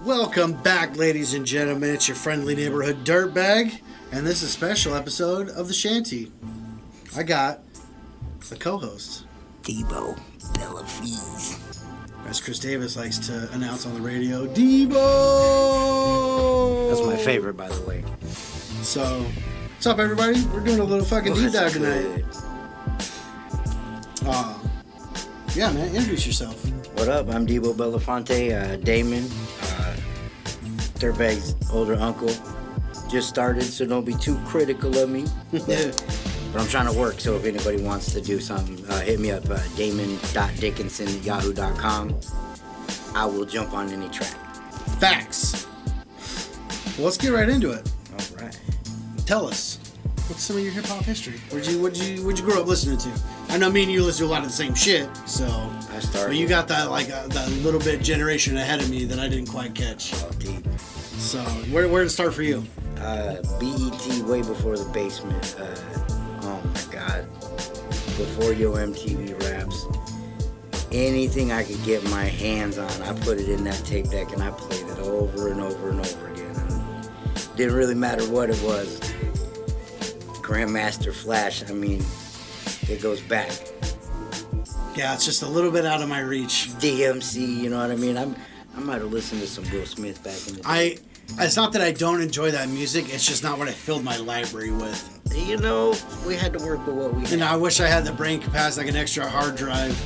Welcome back, ladies and gentlemen. It's your friendly neighborhood dirtbag, and this is a special episode of the Shanty. I got a co-host, Deebo Bellafonte. as Chris Davis likes to announce on the radio, Deebo! That's my favorite, by the way. So, what's up, everybody? We're doing a little fucking deep dive tonight. Yeah, man, introduce yourself. What up? I'm Deebo Bellafonte, Damon, Dirtbag's older uncle. Just started, so don't be too critical of me. But I'm trying to work, so if anybody wants to do something, hit me up, damon.dickinson@yahoo.com. I will jump on any track. Facts. Well, let's get right into it. All right. Tell us, what's some of your hip hop history? What'd you grow up listening to? I know me and you listen to a lot of the same shit, so. I started. But you got that that little bit generation ahead of me that I didn't quite catch. Oh, deep. So where did it start for you? BET way before the basement. Oh my God. Before Yo MTV Raps. Anything I could get my hands on, I put it in that tape deck and I played it over and over and over again. And didn't really matter what it was. Grandmaster Flash, I mean, it goes back. Yeah, it's just a little bit out of my reach. DMC, you know what I mean? I might have listened to some Will Smith back in the day. It's not that I don't enjoy that music, it's just not what I filled my library with. You know, we had to work with what we had. And I wish I had the brain capacity, like an extra hard drive,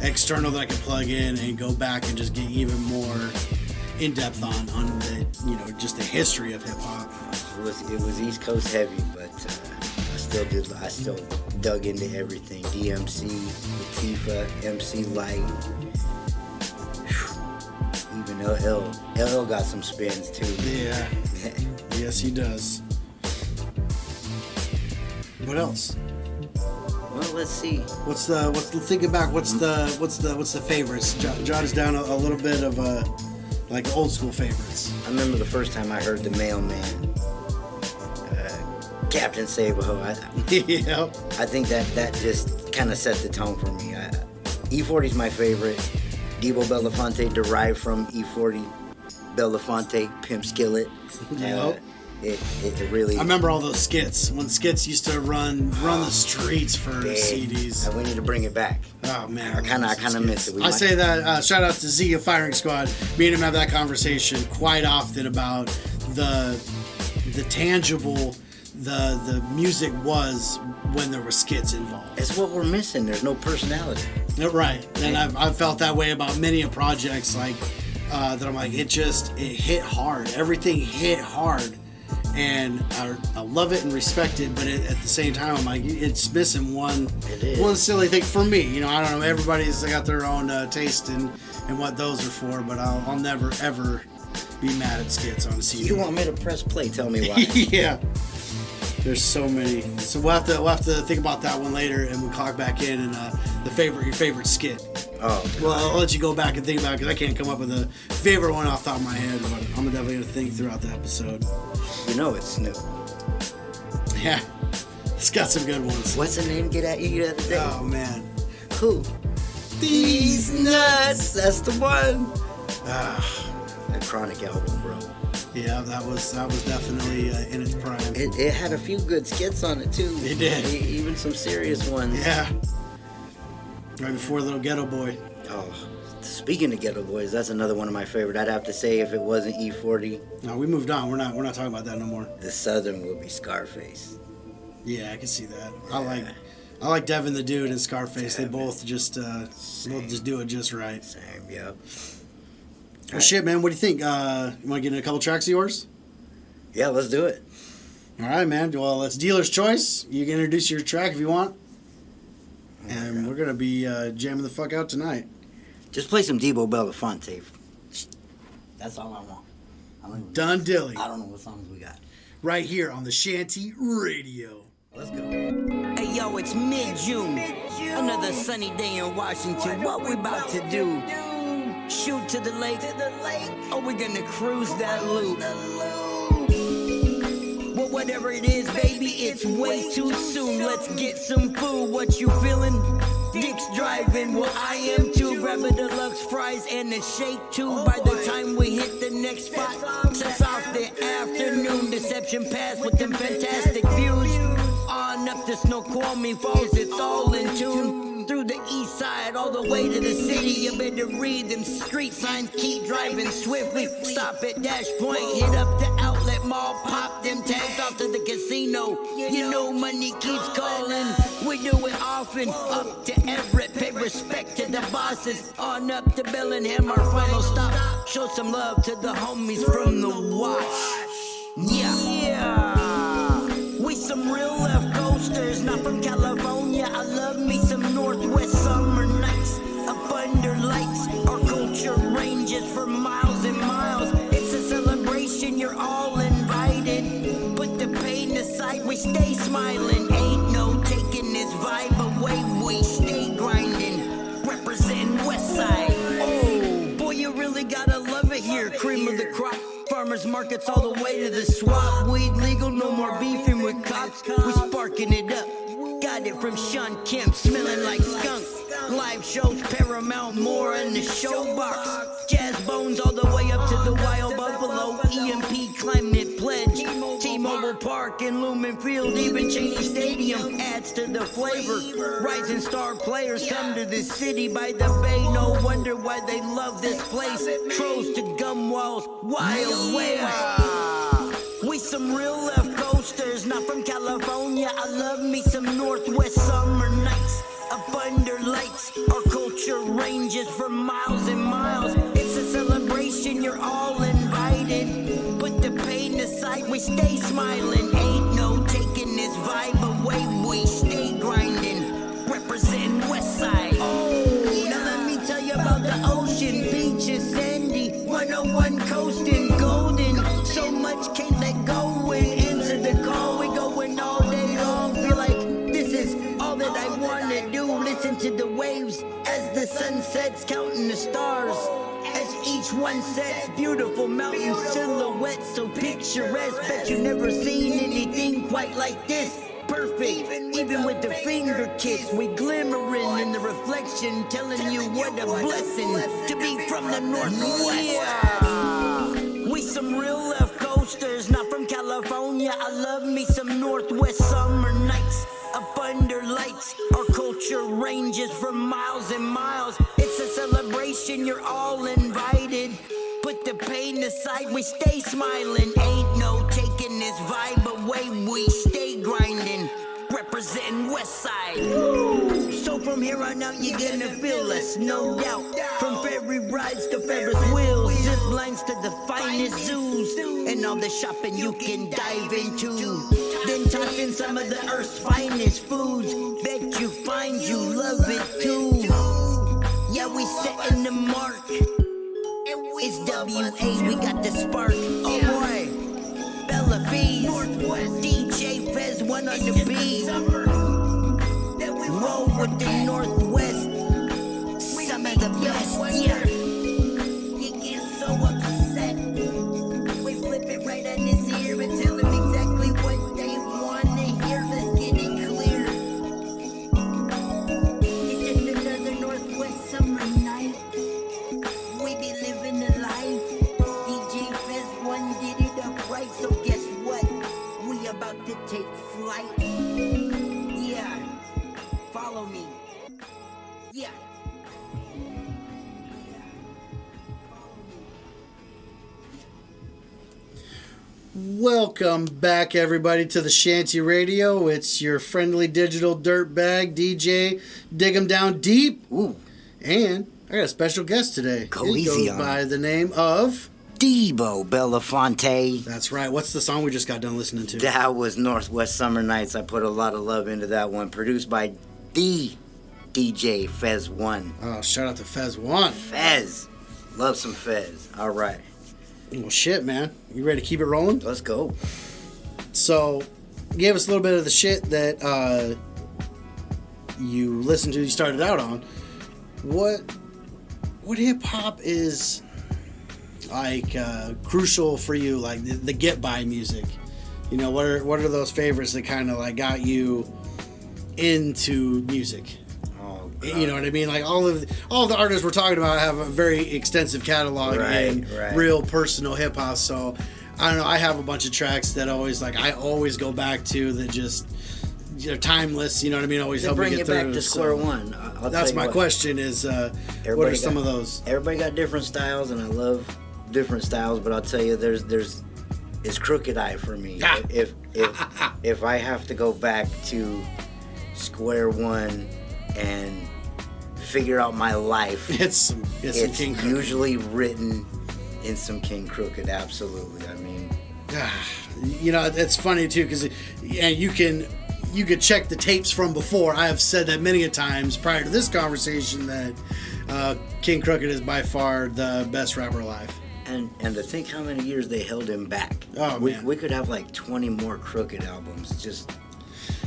external that I could plug in and go back and just get even more in depth on the, just the history of hip hop. It was East Coast heavy, but I still dug into everything. DMC, Latifah, MC Light, even LL. LL got some spins too. Yeah. Yes, he does. What else? Well, let's see. Thinking back, what's the favorites? Jot us down a little bit of like old school favorites. I remember the first time I heard the Mailman, Captain Sabaho. Yep. I think that just kind of set the tone for me. E40's my favorite. Deebo Bellafonte derived from E40 Bellafonte, Pimp Skillet. Yep. It really. I remember all those skits when skits used to run the streets for CDs. We need to bring it back. Oh man, I kind of miss it. Say that. Shout out to Zia Firing Squad. Me and him have that conversation quite often about the tangible the music was when there were skits involved. It's what we're missing. There's no personality. Right, and I've felt that way about many projects that I'm like it hit hard. Everything hit hard. And I love it and respect it, but at the same time, I'm like, it's missing one silly thing for me. I don't know. Everybody's got their own taste and what those are for, but I'll never ever be mad at skits on a CD. You want me to press play? Tell me why. Yeah. There's so many. So we'll have to think about that one later, and we'll clock back in and your favorite skit. Oh. Well, I'll let you go back and think about it because I can't come up with a favorite one off the top of my head, but I'm definitely gonna think throughout the episode. You know it's Snoop. Yeah, it's got some good ones. What's the name? Get at you the other day. Oh man, who? These nuts. That's the one. That Chronic album, bro. Yeah, that was definitely in its prime. It had a few good skits on it too. It did. Even some serious ones. Yeah. Right before Little Ghetto Boy. Oh, speaking of Ghetto Boys, that's another one of my favorite. I'd have to say if it wasn't E40. No, we moved on. We're not talking about that no more. The Southern would be Scarface. Yeah, I can see that. Yeah. I like Devin the Dude and Scarface. Devin. They both just do it just right. Same, yep. Well, shit, man. What do you think? You want to get in a couple tracks of yours? Yeah, let's do it. All right, man. Well, it's dealer's choice. You can introduce your track if you want. And we're going to be jamming the fuck out tonight. Just play some Deebo Bellafonte. That's all I want. Done dilly. I don't know what songs we got. Right here on the Shanty Radio. Let's go. Hey, yo, it's mid-June. Another sunny day in Washington. What we about to do? Shoot to the lake. Or we gonna cruise that loop? Well, whatever it is, baby, it's way too soon. Let's get some food. What you feeling? Dick's driving, well I am too. Grab a deluxe fries and a shake too. By the time we hit the next spot, sets off the afternoon. Deception Pass with them fantastic views. On up to Snoqualmie Falls, it's all in tune. Through the east side, all the way to the city. You better read them street signs, keep driving swiftly. Stop at Dash Point, hit up the outlet mall, pop them tags off to the casino. You know money keeps calling, we do it often. Up to Everett, pay respect to the bosses. On up to Bellingham, our final stop. Show some love to the homies from the Wash. Yeah. We some real left coasters, not from California. I love me some Northwest summer nights. Up under lights, our culture ranges for miles and miles. It's a celebration, you're all invited. Put the pain aside, we stay smiling. Ain't no taking this vibe away, we stay grinding. Representing Westside. Oh, boy, you really gotta love it here. Cream of the crop. Farmers markets all the way to the swamp. Weed legal, no more beefing with cops. We sparking it up. Got it from Sean Kemp, smelling like skunk. Live shows, Paramount, more in the showbox. Jazz Bones all the way up to the Wild Buffalo. EMP Climate Pledge. T-Mobile Park and Lumen Field, even Cheney Stadium adds to the flavor. Rising star players come to the city by the bay. No wonder why they love this place. Trolls to gum walls, Wild West. We some real left coasters, not from California. I love me some Northwest summer nights. Up under lights, our culture ranges for miles and miles. It's a celebration, you're all invited. Put the pain aside, we stay smiling. Ain't no taking this vibe away, we stay grinding. Representing Westside. Oh, now let me tell you about the ocean, beaches, sandy, 101 coasting, golden. So much can't let go and answer the call. We going all day long, feel like this is all that I wanna do. Listen to the waves as the sun sets, counting the stars as each one sets. Beautiful mountain silhouettes, so picturesque. Bet you never seen anything quite like this. Perfect, even with the finger kiss, we glimmering in the reflection, telling you what a blessing to be from the Northwest. Yeah. We some real left coasters, not from California. I love me some Northwest summer nights. Up under lights, our culture ranges for miles and miles. It's a celebration, you're all invited. Put the pain aside, we stay smiling. Ain't no taking this vibe away, we stay grinding. Representing Westside. So from here on out, you're gonna feel us, no doubt. From ferry rides to Ferris wheels, zip lines to the finest zoos, and all the shopping you can dive into. Then toss in some of the earth's finest foods. Bet you find you love it too. Yeah, we setting the mark. It's WA, we got the spark. Oh boy, Bella FES, DJ FES ONE on the beat. Roll with the Northwest, some of the best, yeah. You get so upset, we flip it right on his ear and tell him exactly what they want to hear. Let's get it clear. It's just another Northwest summer night. We be living a life. DJ FES ONE did it up right, so guess what? We about to take flight. Yeah, follow me. Yeah. Welcome back, everybody, to the Shanty Radio. It's your friendly digital dirtbag DJ Dig 'em Down Deep. Ooh. And I got a special guest today. Go He easy goes on by the name of Deebo Bellafonte. That's right. What's the song we just got done listening to? That was Northwest Summer Nights. I put a lot of love into that one. Produced by the DJ FES ONE. Oh, shout out to FES ONE. Fez. Love some Fez. All right. Well, shit, man. You ready to keep it rolling? Let's go. So, you gave us a little bit of the shit that you listened to, you started out on. What hip hop is like crucial for you, like the get by music? You know, what are those favorites that kind of like got you into music? Oh You know what I mean? Like all of the artists we're talking about have a very extensive catalog in real personal hip hop. So I don't know. I have a bunch of tracks that I always go back to that just timeless. You know what I mean? Always help me get through. Bring you back to square one. That's my question. Is what are some of those? Everybody got different styles, and I love different styles. But I'll tell you, it's Crooked I for me. If I have to go back to square one and figure out my life, it's King Crooked. Usually written in some King Crooked. Absolutely. I mean, it's funny too because you could check the tapes from before. I have said that many a times prior to this conversation that King Crooked is by far the best rapper alive. And to think how many years they held him back. Oh man, we could have like 20 more Crooked albums. Just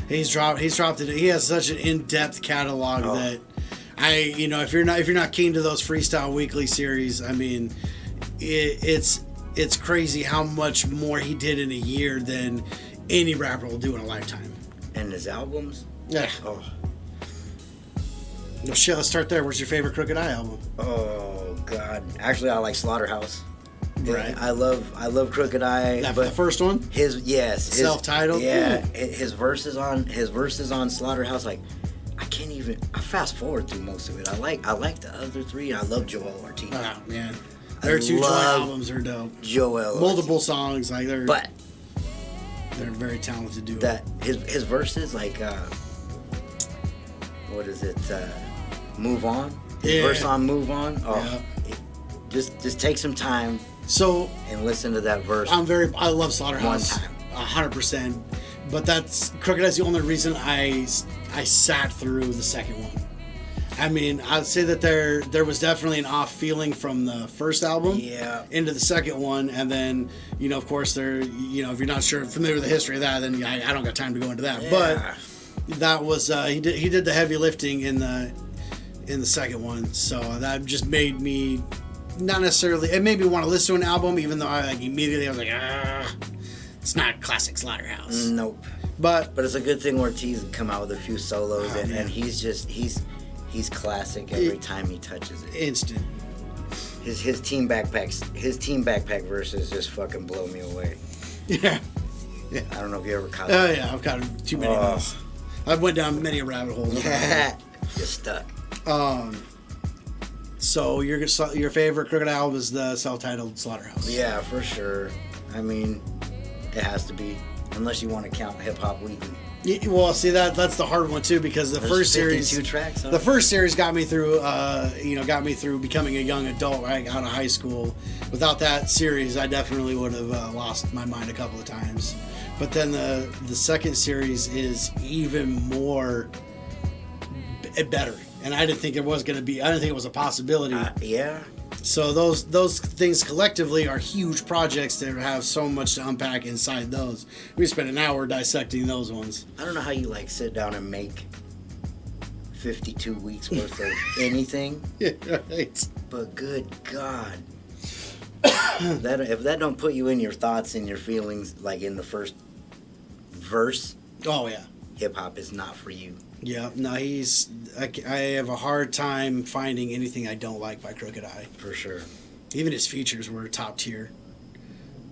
he's dropped it. He has such an in-depth catalog that if you're not keen to those Freestyle Weekly series, I mean, it's crazy how much more he did in a year than any rapper will do in a lifetime. And his albums? Yeah. Oh. Well, shit, let's start there. What's your favorite Crooked I album? Oh God. Actually, I like Slaughterhouse. Right. I love Crooked I. That the first one? His self-titled? Yeah. His verses on Slaughterhouse, like I fast forward through most of it. I like the other three. I love Joel Ortiz. Oh man. Their two joint albums are dope. Joel multiple Ortiz. Songs, like they're very talented duo. That his verses, like what is it? Move On. His verse on Move On. Oh, yeah. Just take some time. And listen to that verse. I love Slaughterhouse. One time. 100%. But that's Crooked I's the only reason I sat through the second one. I mean, I'd say that there was definitely an off feeling from the first album into the second one, and then of course if you're not familiar with the history of that, then I don't got time to go into that. Yeah. But that was he did the heavy lifting in the second one, so that just made me not necessarily. It made me want to listen to an album, even though immediately I was like, it's not classic Slaughterhouse. Nope. But it's a good thing Ortiz come out with a few solos, and he's classic every time he touches it. Instant. His team backpack verses just fucking blow me away. Yeah. I don't know if you ever caught that. Oh yeah, I've caught too many of those. I've went down many rabbit holes. You're stuck. So your favorite Crooked album is the self-titled Slaughterhouse? Yeah, for sure. I mean, it has to be, unless you want to count Hip Hop Weekly. Yeah, well, see that's the hard one too, because the first series, tracks, huh? The first series got me through, becoming a young adult right out of high school. Without that series, I definitely would have lost my mind a couple of times. But then the second series is even more better, and I didn't think it was going to be. I didn't think it was a possibility. Yeah. So those things collectively are huge projects that have so much to unpack inside those. We spent an hour dissecting those ones. I don't know how you sit down and make 52 weeks worth of anything. Yeah, right. But good God, if that don't put you in your thoughts and your feelings, like in the first verse. Oh yeah. Hip hop is not for you. Yeah, no, I have a hard time finding anything I don't like by Crooked I. For sure. Even his features were top tier.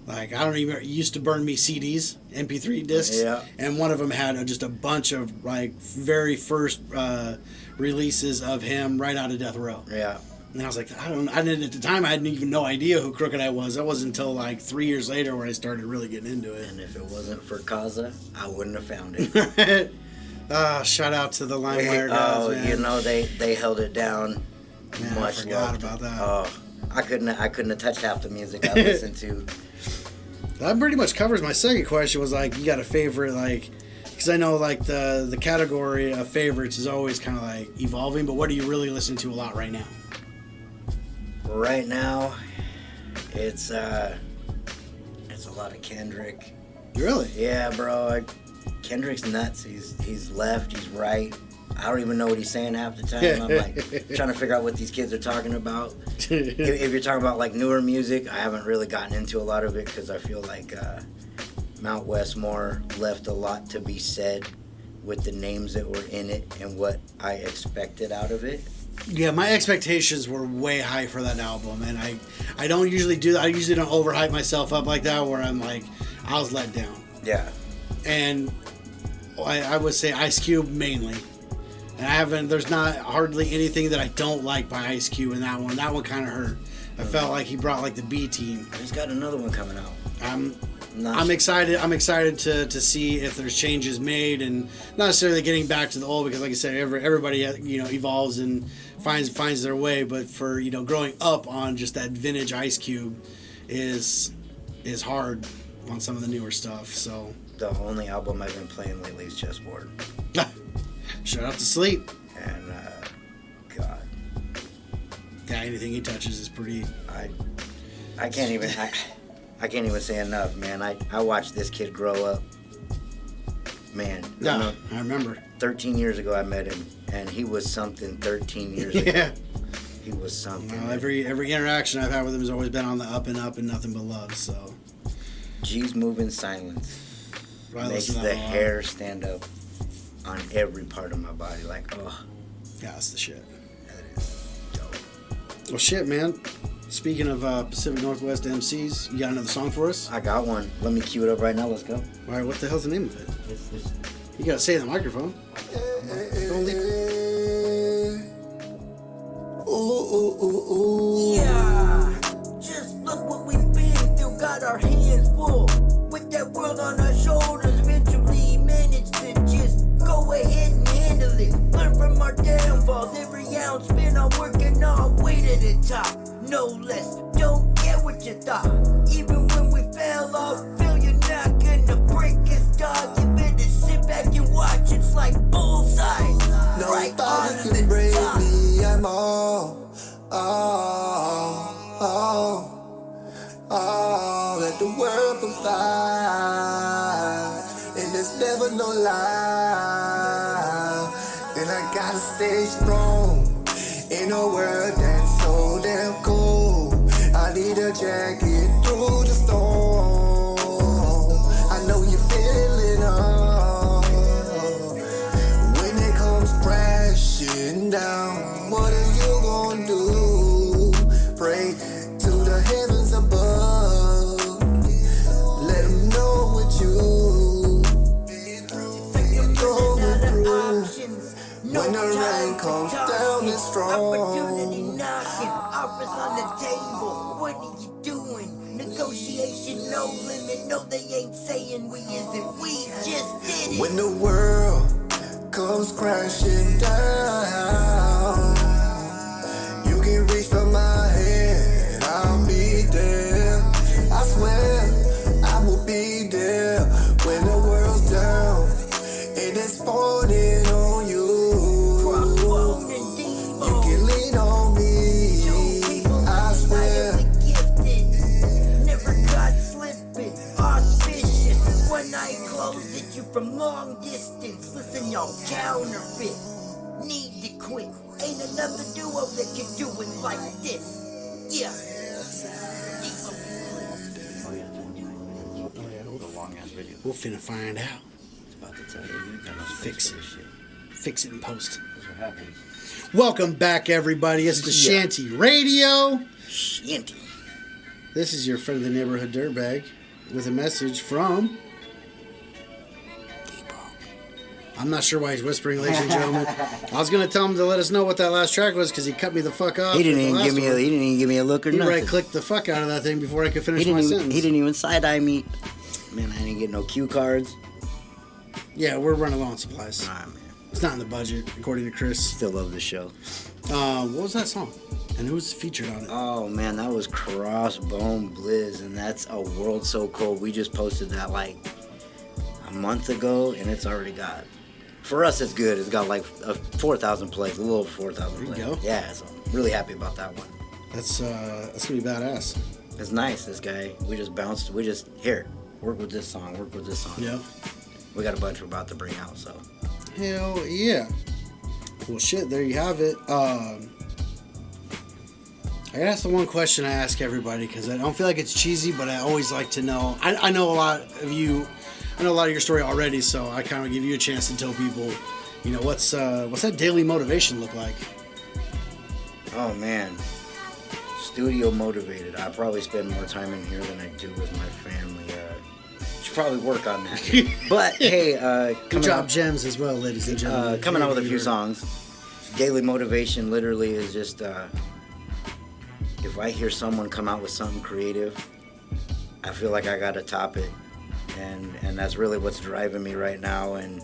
Like, I don't even, used to burn me CDs, MP3 discs, and one of them had just a bunch of, very first releases of him right out of Death Row. Yeah. And I was like, I didn't, at the time, I had even no idea who Crooked I was. That wasn't until, 3 years later when I started really getting into it. And if it wasn't for Kaza, I wouldn't have found it. Shout out to the LimeWire guys, man. They held it down. Man, much I forgot about that. Oh, I couldn't have touched half the music I listened to. That pretty much covers my second question. Was you got a favorite, because I know the category of favorites is always kind of evolving. But what are you really listening to a lot right now? Right now, it's a lot of Kendrick. Really? Yeah, bro. Kendrick's nuts. He's left. He's right. I don't even know what he's saying half the time. I'm trying to figure out what these kids are talking about. If you're talking about newer music, I haven't really gotten into a lot of it because I feel like Mount Westmore left a lot to be said with the names that were in it and what I expected out of it. Yeah, my expectations were way high for that album, and I don't usually do that. I usually don't overhype myself up like that, where I'm like, I was let down. Yeah. And I would say Ice Cube mainly. And there's not hardly anything that I don't like by Ice Cube in that one. That one kind of hurt. I felt like he brought like the B team. He's got another one coming out. I'm excited. I'm excited to see if there's changes made, and not necessarily getting back to the old, because like I said, everybody evolves and finds their way. But for growing up on just that vintage Ice Cube is hard on some of the newer stuff. So the only album I've been playing lately is Chessboard. Shout out to Sleep. And God, yeah, anything he touches is pretty. I can't even say enough, man. I watched this kid grow up. Man. Yeah, I remember. 13 years ago I met him, and he was something 13 years ago. Yeah. He was something. Well, every interaction I've had with him has always been on the up and up and nothing but love, so. G's Move in Silence. Makes the hair stand up on every part of my body. Like, oh. Yeah, that's the shit. That is dope. Well, shit, man. Speaking of Pacific Northwest MCs, you got another song for us? I got one. Let me cue it up right now. Let's go. All right, what the hell's the name of it? You gotta say it in the microphone. Don't leave. Yeah, just look what we've been through. Got our hands full with that world on our shoulders. Eventually managed to just go ahead and handle it. Learn from our downfalls. Every ounce spent on working our way to the top. No less, don't care what you thought. Even when we fell off, failure not gonna break us, dog. You better sit back and watch, it's like bullseye. Right Nobody can break me, I'm all that the world provides. And there's never no lie. And I gotta stay strong in a world that's so damn cold. I need a jacket through the storm. I know you feel it all. When it comes crashing down, what are you gonna do? Pray to the heavens above. Let them know what you going through. When the rain comes down, it's strong. Opportunity knocking, offers on the table. What are you doing? Negotiation, no limit. No, they ain't saying we isn't. We just did it. When the world comes crashing down, you can reach for my hand. I'll be there. I swear I will be there when the world's down and it's falling on you. You can lean on me, I swear. Never caught slipping, auspicious. One eye closed at you from long distance. Listen, y'all counterfeit. Need to quit. Ain't another duo that can do it like this. Yeah. We'll finna find out. About to tell you, Fix it. Fix it in post. That's what happens. Welcome back, everybody. It's the Shanty Radio. Shanty. This is your friend of the neighborhood dirtbag with a message from Deebo. I'm not sure why he's whispering, ladies and gentlemen. I was gonna tell him to let us know what that last track was because he cut me the fuck off. He didn't even give me a look or He nothing. right-clicked the fuck out of that thing before I could finish my sentence. He didn't even side-eye me. Man, I didn't get no cue cards. Yeah, we're running low on supplies. Nah, man. It's not in the budget, according to Chris. Still love the show. What was that song? And who's featured on it? Oh, man, that was Crossbone Blizz, and that's A World So Cold. We just posted that, like, a month ago, and it's already got... For us, it's good. It's got, like, 4,000 plays, a little over 4,000 plays. There you go. Yeah, so I'm really happy about that one. That's gonna be badass. It's nice, this guy. Here, work with this song, Yeah. We got a bunch we're about to bring out, so... Hell yeah. Well, shit, there you have it. I gotta ask the one question I ask everybody because I don't feel like it's cheesy, but I always like to know. I know a lot of you I know a lot of your story already, so I kind of give you a chance to tell people, you know, what's that daily motivation look like? Oh man, studio motivated. I probably spend more time in here than I do with my family. Should probably work on that. But hey, Good job, Gems, as well, ladies and gentlemen. Coming out with a few songs. Daily motivation literally is just if I hear someone come out with something creative, I feel like I gotta top it, and that's really what's driving me right now. And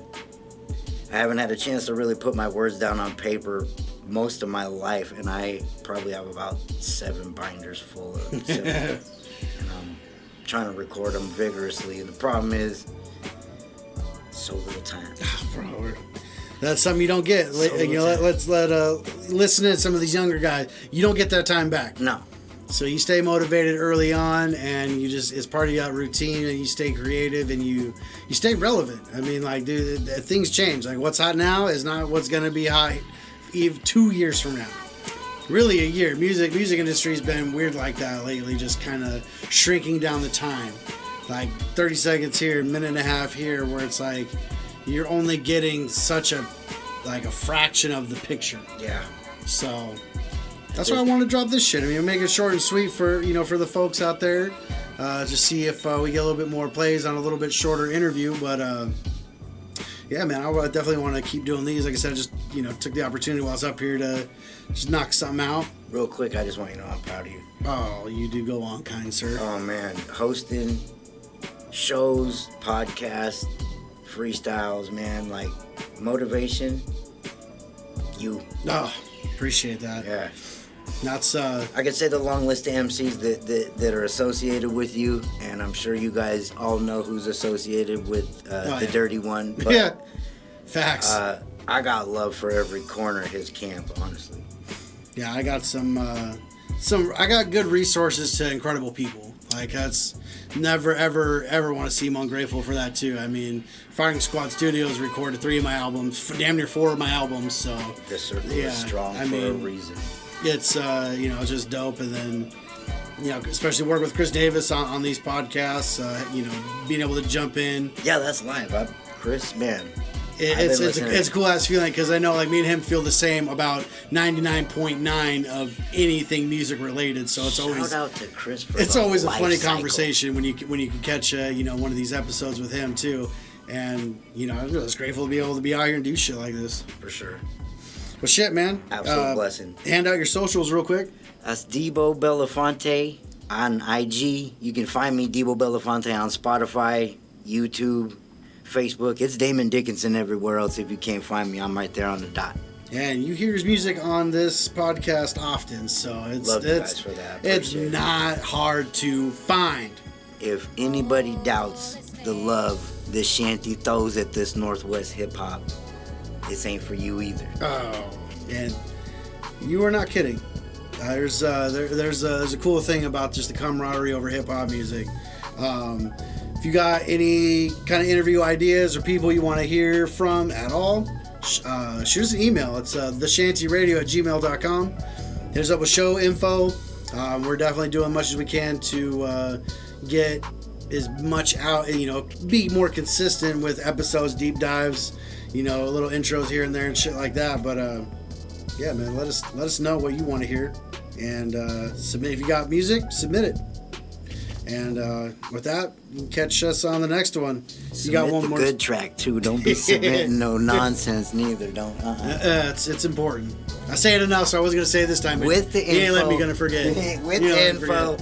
I haven't had a chance to really put my words down on paper most of my life, and I probably have about 7 binders full of them. And I'm trying to record them vigorously. The problem is so little time. Bro, that's something you don't get. Let's listen to some of these younger guys. You don't get that time back. No. So you stay motivated early on, and you just, it's part of your routine, and you stay creative, and you stay relevant. I mean, like, dude, things change. Like, what's hot now is not what's going to be hot even 2 years from now. Really a year. Music industry's been weird like that lately, just kind of shrinking down the time. Like 30 seconds here, a minute and a half here, where it's like you're only getting such a fraction of the picture. Yeah. So that's why I want to drop this shit. I mean, make it short and sweet for the folks out there. Just see if we get a little bit more plays on a little bit shorter interview. But yeah, man, I definitely want to keep doing these. Like I said, I just took the opportunity while I was up here to just knock something out. Real quick, I just want you to know I'm proud of you. Oh, you do go on, kind sir. Oh man, hosting shows, podcasts, freestyles, man, like motivation. You. Oh, appreciate that. Yeah. That's I could say the long list of MCs that are associated with you, and I'm sure you guys all know who's associated with the Dirty One. But, yeah. Facts. I got love for every corner of his camp, honestly. Yeah, I got I got good resources to incredible people. Like, that's never, ever want to seem ungrateful for that, too. I mean, Firing Squad Studios recorded 3 of my albums, damn near 4 of my albums, so. The circle is strong for a reason. It's, just dope. And then, especially work with Chris Davis on these podcasts, being able to jump in. Yeah, that's live. Chris, man. It's a cool ass feeling, because I know, like, me and him feel the same about 99.9 of anything music related. So it's always shout out to Chris. It's always a funny conversation when you can catch one of these episodes with him too, and I'm just grateful to be able to be out here and do shit like this. For sure. Well, shit, man. Absolute blessing. Hand out your socials real quick. That's Deebo Bellafonte on IG. You can find me, Deebo Bellafonte, on Spotify, YouTube, Facebook. It's Damon Dickinson everywhere else. If you can't find me, I'm right there on the dot. And you hear his music on this podcast often, so it's for that. It's not hard to find. If anybody doubts the love the Shanty throws at this Northwest hip hop, this ain't for you either. Oh, and you are not kidding. There's a cool thing about just the camaraderie over hip hop music. If you got any kind of interview ideas or people you want to hear from at all, shoot us an email. It's theshantyradio@gmail.com. Hit us up with show info. We're definitely doing as much as we can to get as much out, be more consistent with episodes, deep dives, little intros here and there and shit like that. But yeah, man, let us know what you want to hear, and submit. If you got music, submit it. And with that, you can catch us on the next one. You got one more good track too. Don't be submitting no nonsense neither. Don't. It's important. I say it enough, so I wasn't gonna say it this time. With the info, you ain't let me gonna forget. With the info.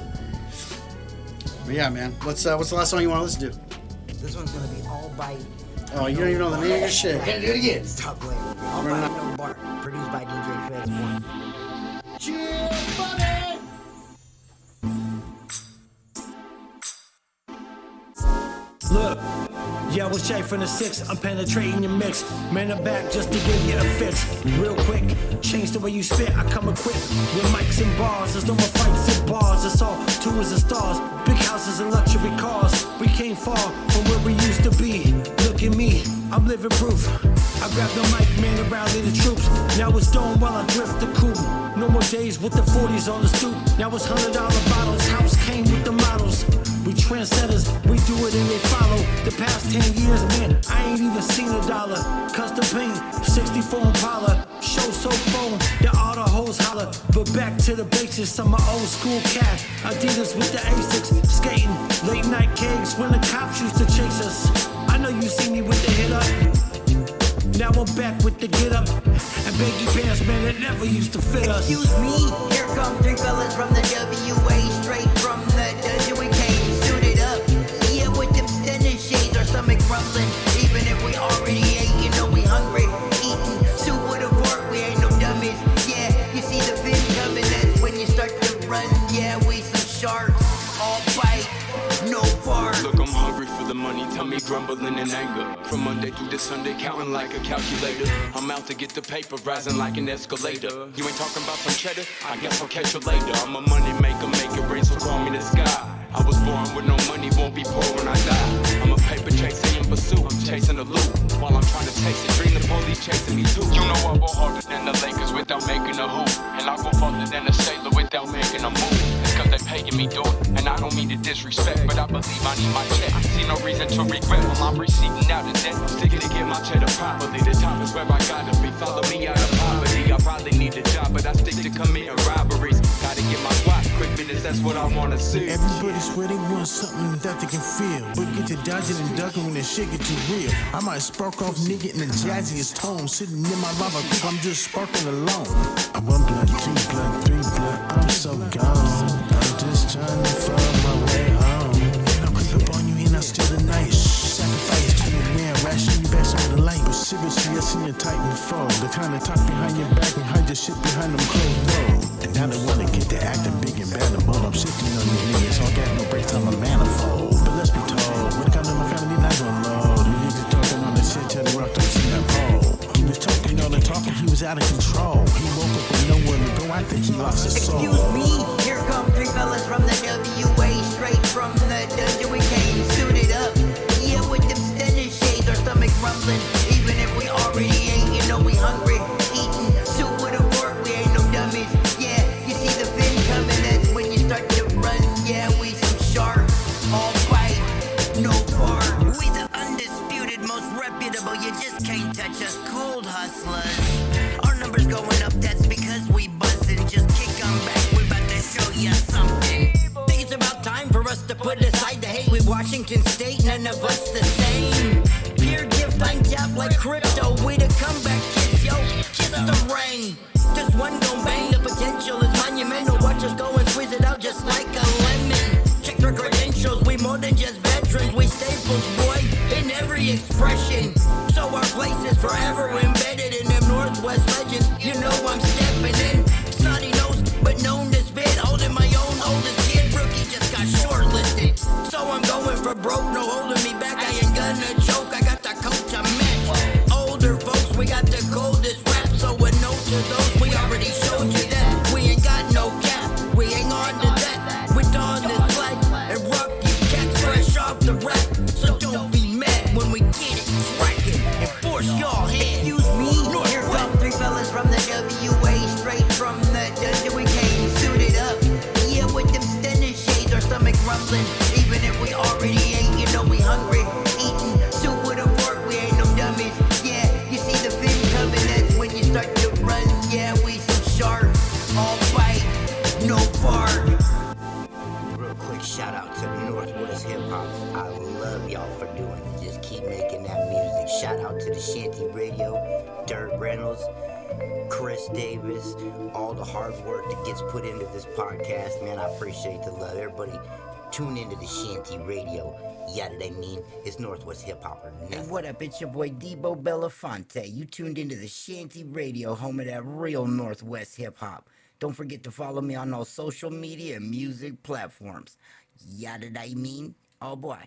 But yeah, man. What's the last song you want to listen to? This one's gonna be All Bite. Oh, you don't even know the name of your shit. We're gonna do it again. It's Top Lane. All Bite, No Bark. Produced by DJ FES ONE. Look, yeah, I was Jay from the 6. I'm penetrating your mix. Man, I'm back just to give you a fix. Real quick, change the way you spit. I come equipped with mics and bars. There's no more fights and bars. It's all tours and stars. Big houses and luxury cars. We came far from where we used to be. Look at me, I'm living proof. I grabbed the mic, man, and rallied the troops. Now it's dome while I drift the coupe. No more days with the 40s on the stoop. Now it's $100 bottles. House came with the models. We trendsetters, we do it and they follow. The past 10 years, man, I ain't even seen a dollar. Custom paint, 64 Impala, show so phone that all the hoes holler. But back to the basics, I'm an old school cat. Adidas with the Asics, skating, late night gigs when the cops used to chase us. I know you see me with the hit up. Now I'm back with the get up and baggy pants, man, that never used to fit us. Excuse me, here come three fellas from the WA, straight from the dungeon. We came suited up, yeah, with them stunning shades, our stomach rumbling. Even if we already ate, you know we hungry. Eating soup with a fork, we ain't no dummies. Yeah, you see the fin coming, that's when you start to run. Yeah, we some sharks, all bite, no bark. Look, I'm hungry for the money, tell me grumbling in anger. From Monday through to Sunday, counting like a calculator. I'm out to get the paper, rising like an escalator. You ain't talking about some cheddar? I guess I'll catch you later. I'm a money maker, make it rain, so call me the sky. I was born with no money, won't be poor when I die. I'm a paper chaser in pursuit, I'm chasing the loot. While I'm trying to chase it, dream the police chasing me too. You know I go harder than the Lakers without making a hoop. And I go farther than a sailor without making a move. It's cause they paying me doing, and I don't mean to disrespect, but I believe I need my check. I see no reason to regret while I'm receiving out of debt. I'm sticking to get my cheddar properly. The top is where I gotta be. Follow me out of poverty. I probably need a job, but I stick to committing robberies. Gotta get my guap, quick minutes, that's what I wanna see. Everybody swear they want something that they can feel, but get to dodging and ducking when the shit get too real. I might spark off nigga in the jazziest tone, sitting in my lava coupe, I'm just sparking alone. I'm 1 blood, 2 blood, 3 blood, I'm so gone. I'm just trying to find my way home. And I'll creep up on you and I'll steal the night. Sacrifice to your man, ration you back on the light. But seriously, I seen you tight before. The kind of talk behind your back and hide your shit behind them closed doors. And now they wanna get to acting big and bad and bold. I'm shifting on these niggas, so I got no break time, I'm manifold. But let's be told, when it comes to my family, not gonna load. You niggas talking on the shit till the rock don't see that pole. He was talking all the talking, he was out of control. He woke up with nowhere to go, I think he lost his soul. Excuse me, here come three fellas from the WA, straight from the dungeon. We came suited up, yeah, with them stunning shades, our stomach rumbling. Even if we already ate, you know we hungry. Eating soup with a fork, we ain't no dummies. Yeah, you see the fin coming, that's when you start to run. Yeah, we some sharks, all bite, no bark. We the undisputed, most reputable, you just can't touch us, cold hustlers. Our numbers going up, that's because we buzzing. Just kick 'em back, we about to show you something. Think it's about time for us to put aside the hate. We Washington State, none of us the same. Pure gift untapped like crypto. We the comeback kids, yo, kiss the rain. Just one gon' bang, the potential is monumental. Watch us go and squeeze it out just like a lemon. Check their credentials, we more than just veterans. We staples, boy, in every expression. So our place is forever embedded in them Northwest legends. You know I'm stepping in. Snotty nose, but known to spit. Holding my own oldest kid, rookie just got shortlisted. So I'm going for broke, no holding me back. I ain't gonna choke, I got the coat to match. Older folks, we got the coldest rap. So a note to those, we already showed you that. We ain't got no cap, we ain't on to that. We're on this flag and rock these cats fresh off the rack. So don't be mad when we get it cracking and force y'all hand. Excuse me, here come three fellas from the WA, straight from the dungeon. We came suited up, yeah, with them stunning shades, our stomach rumbling. Even if we already ate, you know we hungry. Eating soup with a fork, we ain't no dummies. Yeah, you see the fin coming, that's when you start to run. Yeah, we some sharks, all bite, no bark. Real quick shout out to Northwest Hip Hop. I love y'all for doing it. Just keep making that music. Shout out to the Shanty Radio, Dirt Reynolds, Chris Davis, all the hard work that gets put into this podcast. Man, I appreciate the love. Everybody tune into the Shanty Radio. Yeah, I mean, it's Northwest Hip Hop or nothing. Hey, what up? It's your boy Deebo Bellafonte. You tuned into the Shanty Radio, home of that real Northwest Hip Hop. Don't forget to follow me on all social media and music platforms. Yeah, I mean? Oh boy.